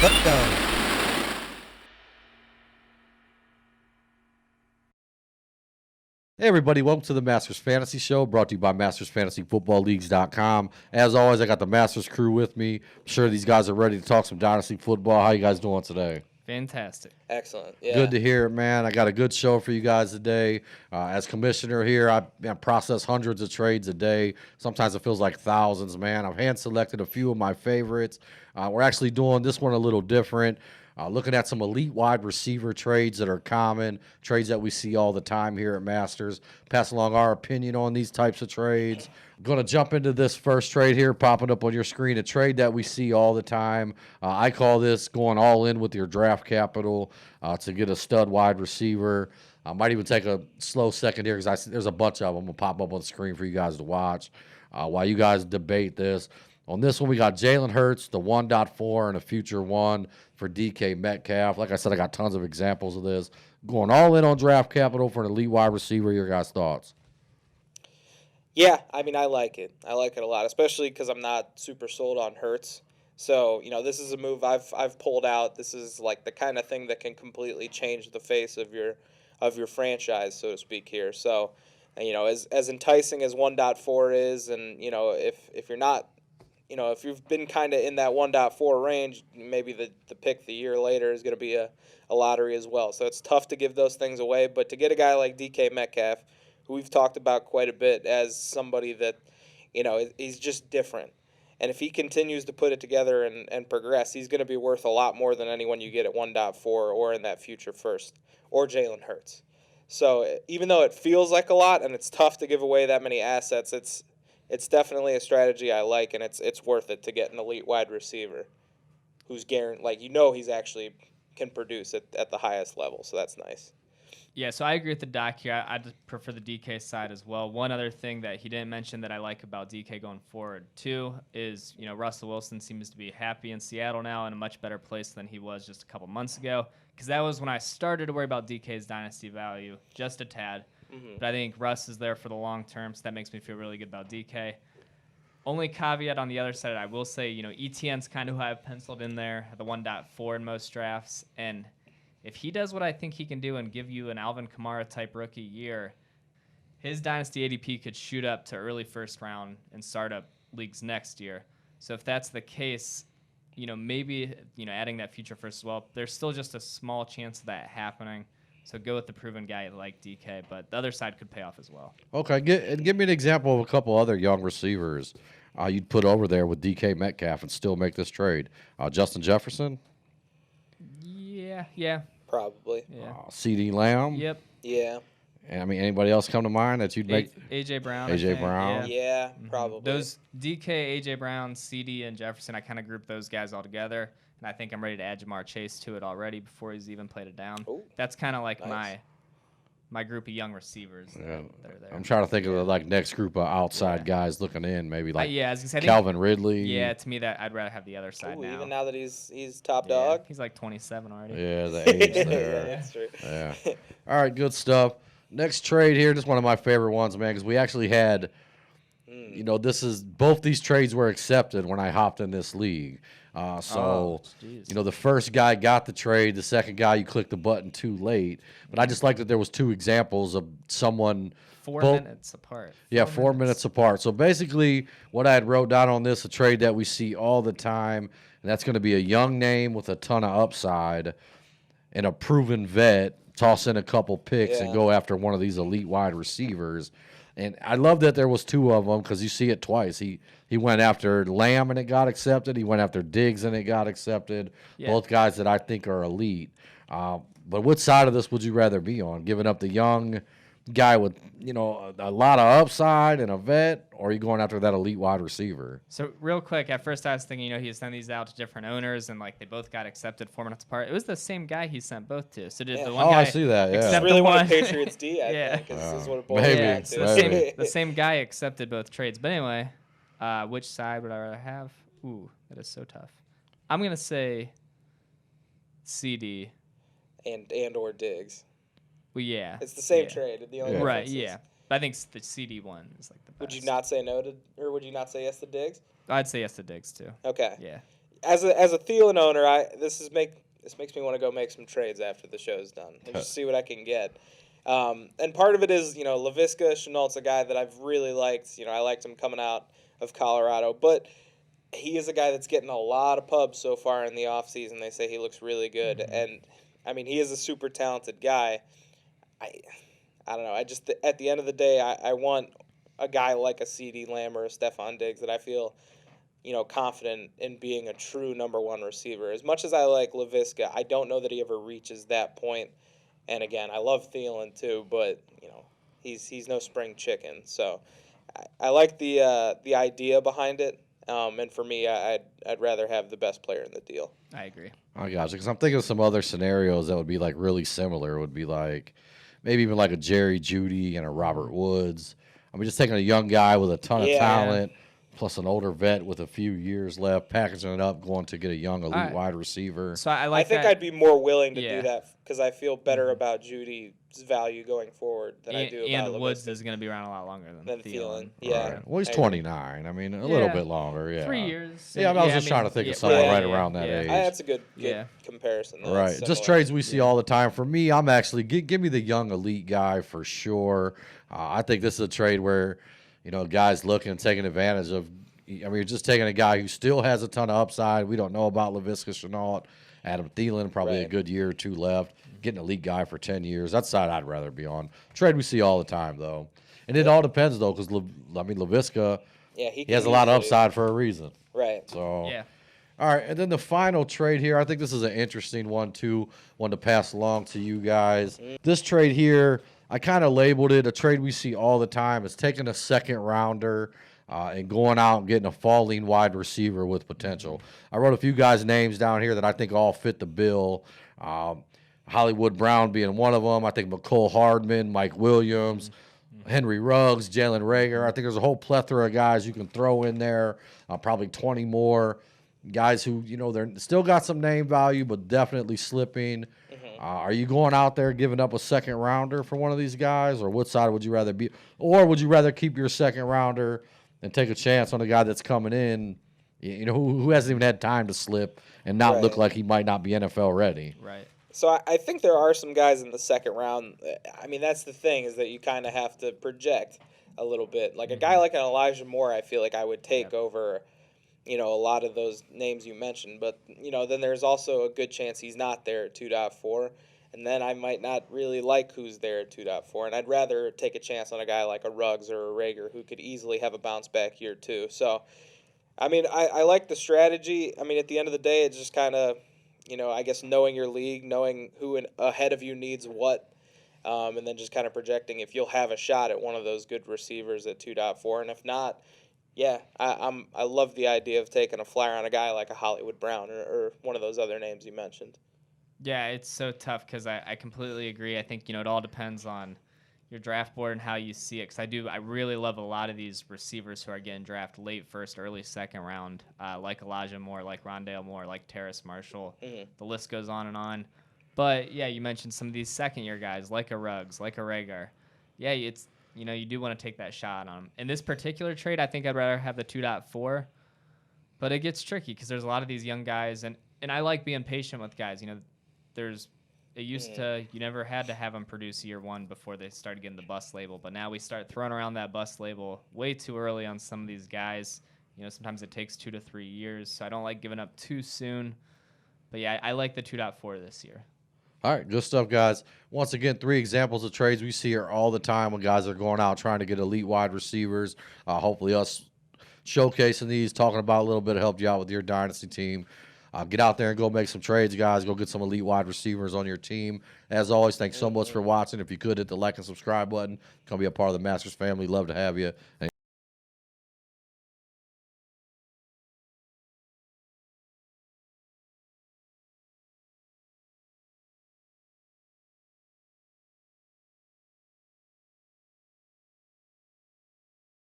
Let's go. Hey everybody, welcome to the Masters Fantasy Show, brought to you by MastersFantasyFootballLeagues.com. As always, I got the Masters crew with me. I'm sure these guys are ready to talk some Dynasty football. How you guys doing today? Fantastic. Excellent. Yeah. Good to hear it, man. I got a good show for you guys today. As commissioner here, I process hundreds of trades a day. Sometimes it feels like thousands, man. I've hand-selected a few of my favorites. We're actually doing this one a little different. Looking at some elite wide receiver trades that are common, trades that we see all the time here at Masters. Pass along our opinion on these types of trades. I'm going to jump into this first trade here, popping up on your screen, a trade that we see all the time. I call this going all in with your draft capital to get a stud wide receiver. I might even take a slow second here because there's a bunch of them. I'm going to pop up on the screen for you guys to watch while you guys debate this. On this one, we got Jalen Hurts, the 1.4 and a future 1 for DK Metcalf. Like I said, I got tons of examples of this. Going all in on draft capital for an elite wide receiver. Your guys' thoughts? Yeah, I mean, I like it. I like it a lot, especially because I'm not super sold on Hurts. So, this is a move I've pulled out. This is like the kind of thing that can completely change the face of your franchise, so to speak here. So, as enticing as 1.4 is, and if you're not, if you've been kind of in that 1.4 range, maybe the pick the year later is going to be a lottery as well. So it's tough to give those things away. But to get a guy like DK Metcalf, who we've talked about quite a bit as somebody that, he's just different. And if he continues to put it together and progress, he's going to be worth a lot more than anyone you get at 1.4 or in that future first, or Jalen Hurts. So even though it feels like a lot and it's tough to give away that many assets, it's definitely a strategy I like, and it's worth it to get an elite wide receiver who's guaranteed, he's actually can produce at the highest level, so that's nice. Yeah, so I agree with the doc here. I just prefer the DK side as well. One other thing that he didn't mention that I like about DK going forward, too, is, Russell Wilson seems to be happy in Seattle now in a much better place than he was just a couple months ago, because that was when I started to worry about DK's dynasty value, just a tad. Mm-hmm. But I think Russ is there for the long term, so that makes me feel really good about DK. Only caveat on the other side, I will say, ETN's kind of who I've penciled in there, the 1.4 in most drafts. And if he does what I think he can do and give you an Alvin Kamara-type rookie year, his dynasty ADP could shoot up to early first round in startup leagues next year. So if that's the case, maybe, adding that future first as well, there's still just a small chance of that happening. So go with the proven guy like DK, but the other side could pay off as well. Okay, give me an example of a couple other young receivers you'd put over there with DK Metcalf and still make this trade. Justin Jefferson? Yeah. Probably. Yeah. CD Lamb? Yep. Yeah. And, anybody else come to mind that you'd make? A.J. Brown. A.J. Brown? Yeah, probably. Those DK, A.J. Brown, CD, and Jefferson, I kind of grouped those guys all together. And I think I'm ready to add Jamar Chase to it already before he's even played it down. Ooh, that's kind of like nice. my group of young receivers that are there. I'm trying to think of the next group of outside guys looking in, maybe I was gonna say, Calvin Ridley. Yeah, to me that I'd rather have the other side now. Even now that he's top dog. He's like 27 already. Yeah, the age there. Yeah, that's true. Yeah. All right, good stuff. Next trade here, just one of my favorite ones, man, because we actually had, both these trades were accepted when I hopped in this league. The first guy got the trade. The second guy, you clicked the button too late. But I just like that there was two examples of someone. 4 minutes apart. Yeah, 4 minutes apart. So basically what I had wrote down on this, a trade that we see all the time, and that's going to be a young name with a ton of upside and a proven vet, toss in a couple picks and go after one of these elite wide receivers. And I love that there was two of them because you see it twice. He went after Lamb and it got accepted. He went after Diggs and it got accepted. Yeah. Both guys that I think are elite. But which side of this would you rather be on? Giving up the young guy with a lot of upside and a vet, or are you going after that elite wide receiver? So real quick, at first I was thinking, he sent these out to different owners and they both got accepted 4 minutes apart. It was the same guy he sent both to. So did the one guy? I see that. Yeah, accept really one Patriots D. I think this is what it boils down to. The same guy accepted both trades. But anyway, which side would I rather have? Ooh, that is so tough. I'm gonna say CD and or Diggs. Well, yeah. It's the same trade. The only right, yeah. But I think the CD one is the best. Would you not say no to, or would you not say yes to Diggs? I'd say yes to Diggs too. Okay. Yeah. as a Thielen owner, this makes me want to go make some trades after the show's done and just see what I can get. And part of it is, Laviska Shenault's a guy that I've really liked. I liked him coming out of Colorado, but he is a guy that's getting a lot of pubs so far in the offseason. They say he looks really good, and I mean, he is a super talented guy. I don't know. I just, at the end of the day, I want a guy like a CeeDee Lamb or a Stephon Diggs that I feel, confident in being a true number one receiver. As much as I like Laviska, I don't know that he ever reaches that point. And again, I love Thielen too, but he's no spring chicken. So I like the idea behind it. And for me, I'd rather have the best player in the deal. I agree. I gotcha. Because I'm thinking of some other scenarios that would be like really similar. It would be like maybe even like a Jerry Jeudy and a Robert Woods. I mean, just taking a young guy with a ton of talent, plus an older vet with a few years left, packaging it up, going to get a young elite wide receiver. So I think I'd be more willing to do that because I feel better about Judy's value going forward than I do about And Woods is going to be around a lot longer than Thielen. Yeah. Right. Well, he's 29. I mean, a little bit longer. Yeah. 3 years. Yeah, I was just trying to think of someone right around that age. That's a good comparison. Right. Just trades we see all the time. For me, I'm actually give me the young elite guy for sure. I think this is a trade where, guys looking and taking advantage of. I mean, you're just taking a guy who still has a ton of upside. We don't know about Laviska Shenault. Adam Thielen, probably a good year or two left. Getting an elite guy for 10 years. That's the side I'd rather be on. Trade we see all the time, though. And it all depends, though, because, Laviska, he has a lot of upside for a reason. Right. So, all right. And then the final trade here, I think this is an interesting one, too, one to pass along to you guys. This trade here, I kind of labeled it a trade we see all the time. It's taking a second rounder and going out and getting a falling wide receiver with potential. I wrote a few guys' names down here that I think all fit the bill. Hollywood Brown being one of them. I think McCole Hardman, Mike Williams, Henry Ruggs, Jalen Reagor. I think there's a whole plethora of guys you can throw in there, probably 20 more. Guys who, they're still got some name value, but definitely slipping. Are you going out there giving up a second rounder for one of these guys, or what side would you rather be? Or would you rather keep your second rounder and take a chance on a guy that's coming in, who hasn't even had time to slip and not look like he might not be NFL ready? Right. So I think there are some guys in the second round. I mean, that's the thing, is that you kind of have to project a little bit. Like a guy like an Elijah Moore, I feel like I would take over, a lot of those names you mentioned. But, then there's also a good chance he's not there at 2.4. And then I might not really like who's there at 2.4. And I'd rather take a chance on a guy like a Ruggs or a Reagor who could easily have a bounce back year too. So, I mean, I like the strategy. I mean, at the end of the day, it's just kind of, I guess knowing your league, knowing who ahead of you needs what, and then just kind of projecting if you'll have a shot at one of those good receivers at 2.4. And if not, I love the idea of taking a flyer on a guy like a Hollywood Brown or one of those other names you mentioned. Yeah, it's so tough because I completely agree. I think, it all depends on your draft board and how you see it. Because I really love a lot of these receivers who are getting drafted late first, early second round, like Elijah Moore, like Rondale Moore, like Terrace Marshall. The list goes on and on. But, you mentioned some of these second-year guys, like a Ruggs, like a Reagor. Yeah, it's, you do want to take that shot on them. In this particular trade, I think I'd rather have the 2.4. But it gets tricky because there's a lot of these young guys. And I like being patient with guys. It used to, you never had to have them produce year one before they started getting the bust label. But now we start throwing around that bust label way too early on some of these guys. Sometimes it takes 2 to 3 years. So I don't like giving up too soon. But I like the 2.4 this year. All right, good stuff, guys. Once again, 3 examples of trades we see here all the time when guys are going out trying to get elite wide receivers. Hopefully us showcasing these, talking about a little bit, helped you out with your dynasty team. Get out there and go make some trades, guys. Go get some elite wide receivers on your team. As always, thanks so much for watching. If you could, hit the like and subscribe button. Come be a part of the Masters family. Love to have you.